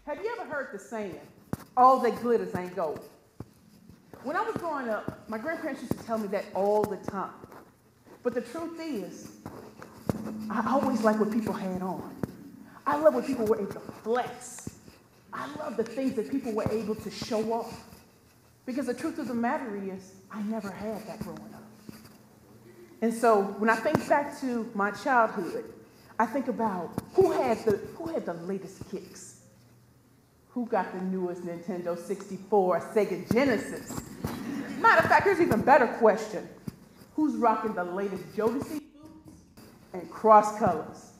Have you ever heard the saying, all that glitters ain't gold? When I was growing up, my grandparents used to tell me that all the time. But the truth is, I always liked what people had on. I love when people were able to flex. I love the things that people were able to show off. Because the truth of the matter is, I never had that growing up. And so when I think back to my childhood, I think about who had the latest kicks. Who got the newest Nintendo 64, Sega Genesis? Matter of fact, here's an even better question. Who's rocking the latest Jodeci boots and cross colors?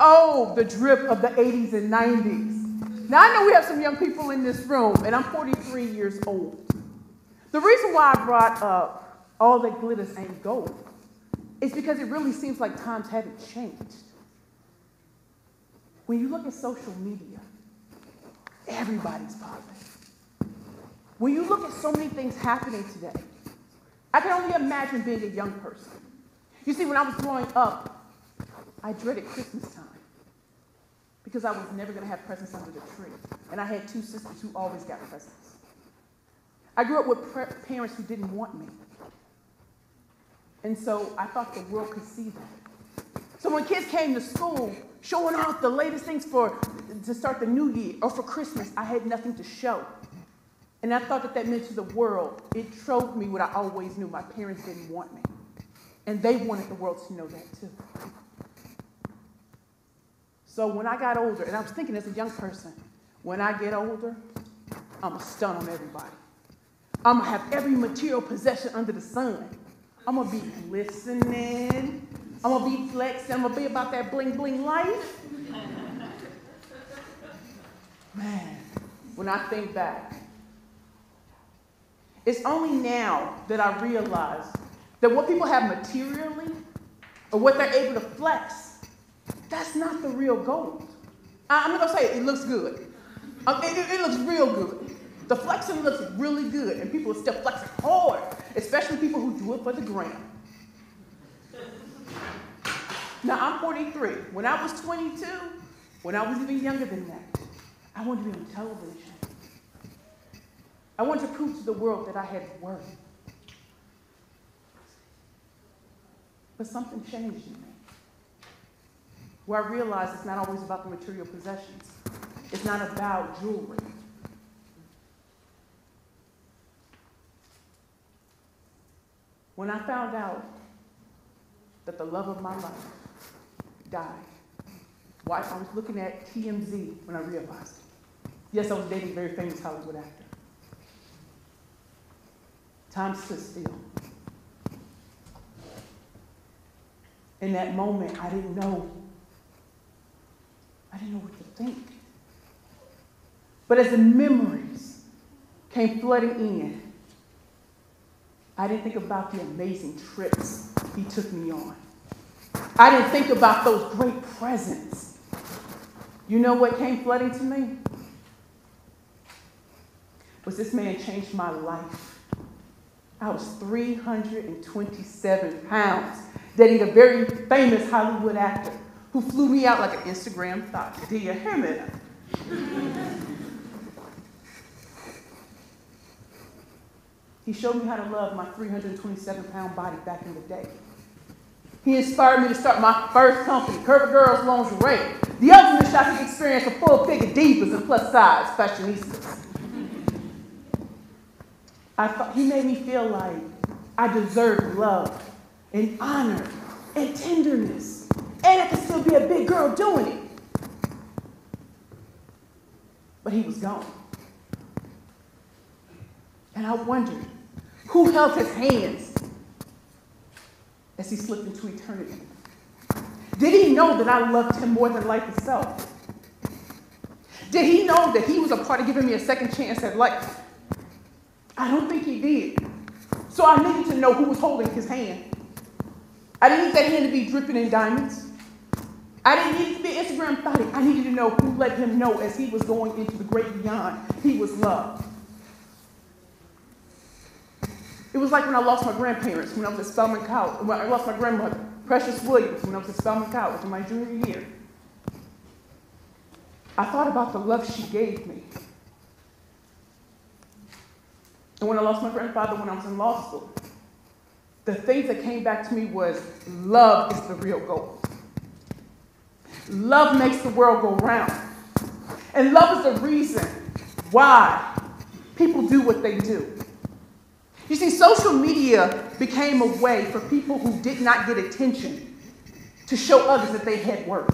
Oh, the drip of the 80s and 90s. Now, I know we have some young people in this room, and I'm 43 years old. The reason why I brought up all that glitters ain't gold is because it really seems like times haven't changed. When you look at social media, everybody's positive. When you look at so many things happening today, I can only imagine being a young person. You see, when I was growing up, I dreaded Christmas time because I was never going to have presents under the tree. And I had two sisters who always got presents. I grew up with parents who didn't want me. And so I thought the world could see that. So when kids came to school showing off the latest things to start the new year or for Christmas, I had nothing to show. And I thought that meant to the world. It showed me what I always knew. My parents didn't want me. And they wanted the world to know that too. So when I got older, and I was thinking as a young person, when I get older, I'm going to stun on everybody. I'm going to have every material possession under the sun. I'm going to be listening. I'm going to be flexing. I'm going to be about that bling bling life. Man, when I think back, it's only now that I realize that what people have materially or what they're able to flex, that's not the real gold. I'm not going to say it looks good. It looks real good. The flexing looks really good, and people are still flexing hard, especially people who do it for the gram. Now, I'm 43. When I was 22, when I was even younger than that, I wanted to be on television. I wanted to prove to the world that I had worth. But something changed in me, where I realized it's not always about the material possessions. It's not about jewelry. When I found out that the love of my life died, I was looking at TMZ when I realized it. Yes, I was dating a very famous Hollywood actor. Time stood still. In that moment, I didn't know what to think. But as the memories came flooding in, I didn't think about the amazing trips he took me on. I didn't think about those great presents. You know what came flooding to me? Was this man changed my life. I was 327 pounds, dating a very famous Hollywood actor who flew me out like an Instagram thought. Do you hear me? He showed me how to love my 327-pound body back in the day. He inspired me to start my first company, Curvy Girls Lingerie, the ultimate shopping experience for full-figure divas and plus-size fashionistas. He made me feel like I deserved love and honor and tenderness, and I could still be a big girl doing it. But he was gone. And I wondered, who held his hands as he slipped into eternity? Did he know that I loved him more than life itself? Did he know that he was a part of giving me a second chance at life? I don't think he did. So I needed to know who was holding his hand. I didn't need that hand to be dripping in diamonds. I didn't need it to be Instagram thotty. I needed to know who let him know as he was going into the great beyond, he was loved. It was like when I lost my grandparents when I was at Spelman College, when I lost my grandmother, Precious Williams, when I was at Spelman College in my junior year. I thought about the love she gave me. And when I lost my grandfather when I was in law school, the things that came back to me was love is the real goal. Love makes the world go round. And love is the reason why people do what they do. You see, social media became a way for people who did not get attention to show others that they had worth.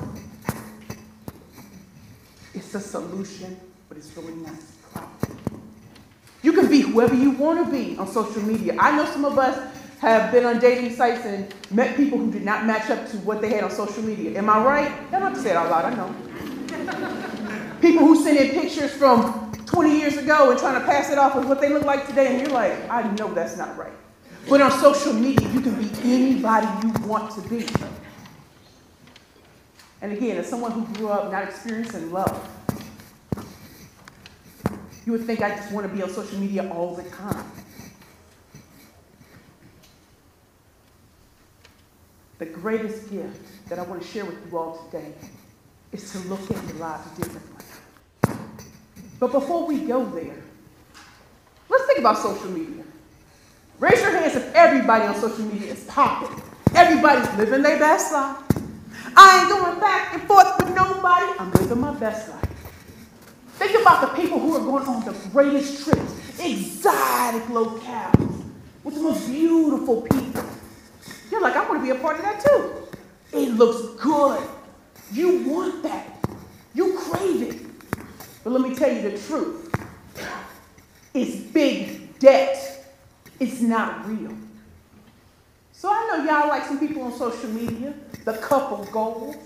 It's a solution, but it's really not a problem. You can be whoever you want to be on social media. I know some of us have been on dating sites and met people who did not match up to what they had on social media. Am I right? I don't have to say it out loud, I know. People who send in pictures from 20 years ago and trying to pass it off with what they look like today, and you're like, I know that's not right. But on social media, you can be anybody you want to be. And again, as someone who grew up not experiencing love, you would think I just want to be on social media all the time. The greatest gift that I want to share with you all today is to look at your lives differently. But before we go there, let's think about social media. Raise your hands if everybody on social media is popping. Everybody's living their best life. I ain't going back and forth with nobody. I'm living my best life. Think about the people who are going on the greatest trips, exotic locales, with the most beautiful people. You're like, I want to be a part of that too. It looks good. You want that. You crave it. But let me tell you the truth. It's big debt. It's not real. So I know y'all like some people on social media, the couple goals,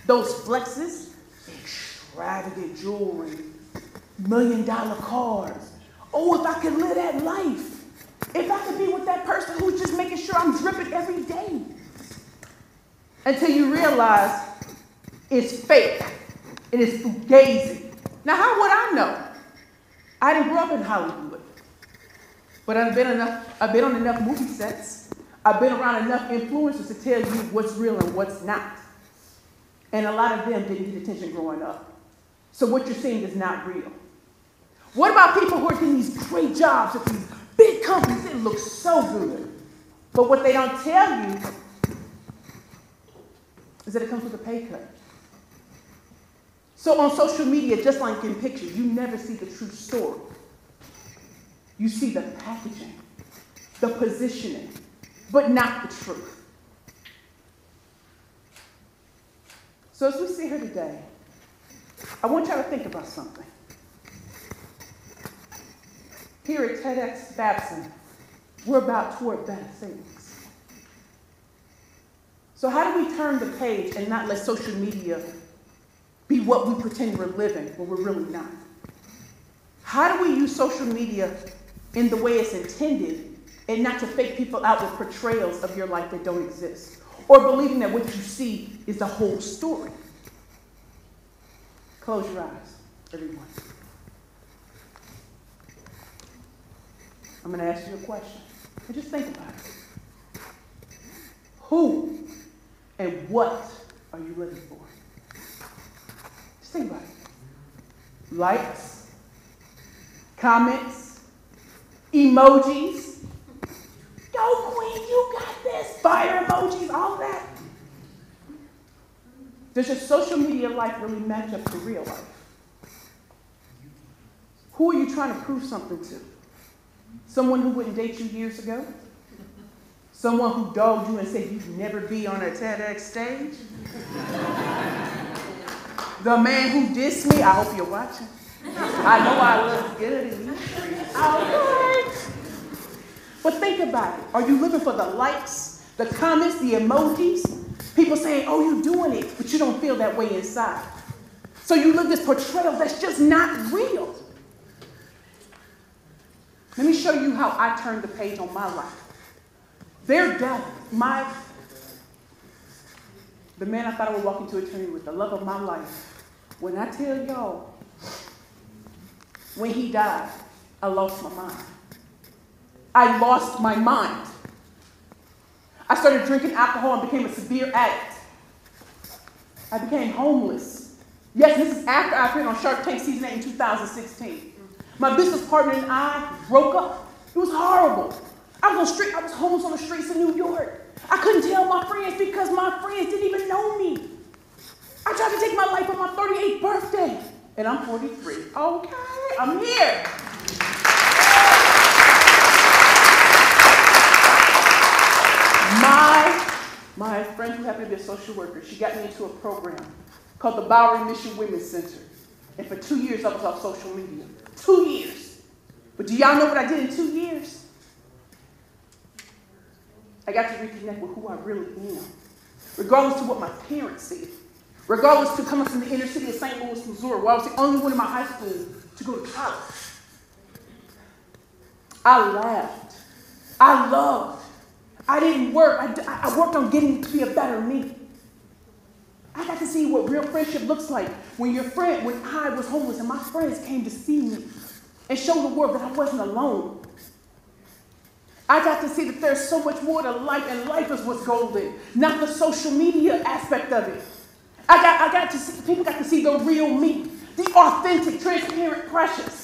those flexes, extravagant jewelry, $1 million cars. Oh, if I could live that life. If I could be with that person who's just making sure I'm dripping every day. Until you realize it's fake and it's fugazi. Now, how would I know? I didn't grow up in Hollywood. But I've been on enough movie sets. I've been around enough influencers to tell you what's real and what's not. And a lot of them didn't get attention growing up. So what you're seeing is not real. What about people who are getting these great jobs at these big companies? It looks so good. But what they don't tell you is that it comes with a pay cut. So on social media, just like in pictures, you never see the true story. You see the packaging, the positioning, but not the truth. So as we sit here today, I want y'all to think about something. Here at TEDxBabson, we're about toward better things. So how do we turn the page and not let social media be what we pretend we're living when we're really not? How do we use social media in the way it's intended and not to fake people out with portrayals of your life that don't exist, or believing that what you see is the whole story? Close your eyes, everyone. I'm going to ask you a question, and just think about it. Who and what are you living for? Just think about it. Likes, comments, emojis. Yo, queen, you got this. Fire emojis, all that. Does your social media life really match up to real life? Who are you trying to prove something to? Someone who wouldn't date you years ago? Someone who dogged you and said you'd never be on a TEDx stage? The man who dissed me? I hope you're watching. I know I look good in these streets. All right. But think about it. Are you living for the likes, the comments, the emojis? People saying, oh, you're doing it, but you don't feel that way inside. So you live this portrayal that's just not real. Let me show you how I turned the page on my life. The man I thought I would walk into eternity with, the love of my life. When I tell y'all, when he died, I lost my mind. I lost my mind. I started drinking alcohol and became a severe addict. I became homeless. Yes, this is after I appeared on Shark Tank Season 8 in 2016. My business partner and I broke up. It was horrible. I was homeless on the streets of New York. I couldn't tell my friends because my friends didn't even know me. I tried to take my life on my 38th birthday, and I'm 43. Okay, I'm here. My friend who happened to be a social worker, she got me into a program called the Bowery Mission Women's Center. And for 2 years, I was off social media. 2 years. But do y'all know what I did in 2 years? I got to reconnect with who I really am, regardless to what my parents said, regardless to coming from the inner city of St. Louis, Missouri, where I was the only one in my high school to go to college. I laughed. I loved. I didn't work. I worked on getting to be a better me. I got to see what real friendship looks like when I was homeless and my friends came to see me and show the world that I wasn't alone. I got to see that there's so much more to life, and life is what's golden, not the social media aspect of it. People got to see the real me, the authentic, transparent, precious.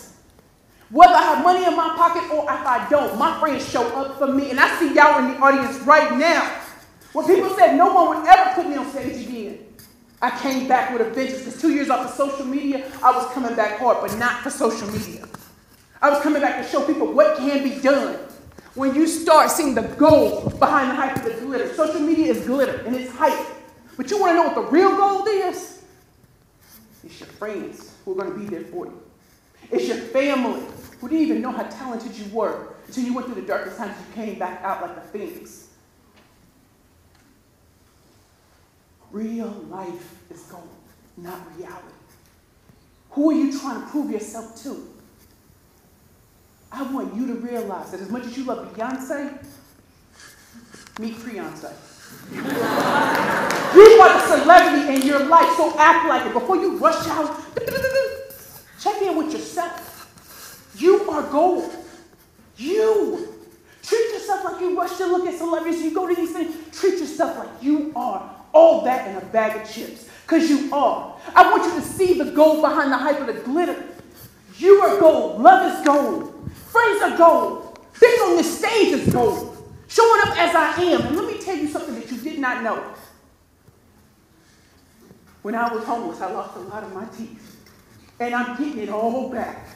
Whether I have money in my pocket or if I don't, my friends show up for me. And I see y'all in the audience right now. When people said no one would ever put me on stage again, I came back with a vengeance. Because 2 years off of social media, I was coming back hard, but not for social media. I was coming back to show people what can be done when you start seeing the gold behind the hype of the glitter. Social media is glitter and it's hype. But you want to know what the real gold is? It's your friends who are going to be there for you. It's your family who didn't even know how talented you were until you went through the darkest times and you came back out like a phoenix. Real life is gold, not reality. Who are you trying to prove yourself to? I want you to realize that as much as you love Beyonce, meet Creonce. You are the celebrity in your life, so act like it. Before you rush out, check in with yourself. You are gold. You. Treat yourself like you rush to look at celebrities. You go to these things. Treat yourself like you are all that in a bag of chips. Because you are. I want you to see the gold behind the hype of the glitter. You are gold. Love is gold. Friends are gold. Being on this stage is gold. Showing up as I am. And let me tell you something that you did not know. When I was homeless, I lost a lot of my teeth. And I'm getting it all back.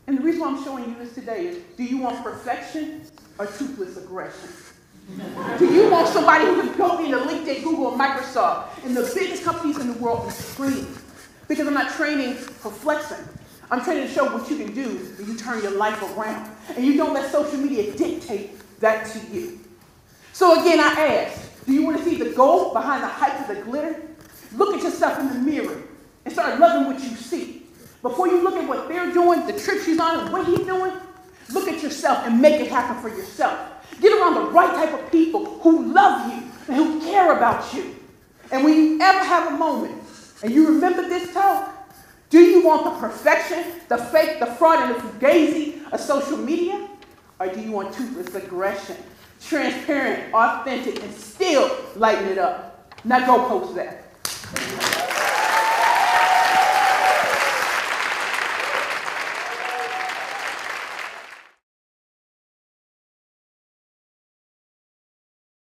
And the reason why I'm showing you this today is, do you want perfection or toothless aggression? Do you want somebody who can go into LinkedIn, Google, and Microsoft, and the biggest companies in the world and scream? Because I'm not training for flexing. I'm training to show what you can do when you turn your life around. And you don't let social media dictate that to you. So again, I ask, do you want to see the gold behind the hype of the glitter? Look at yourself in the mirror and start loving what you see. Before you look at what they're doing, the trip she's on, and what he's doing, look at yourself and make it happen for yourself. Get around the right type of people who love you and who care about you. And when you ever have a moment and you remember this talk, do you want the perfection, the fake, the fraud, and the fugazi of social media? Or do you want toothless aggression, transparent, authentic, and still lighten it up? Now go post that.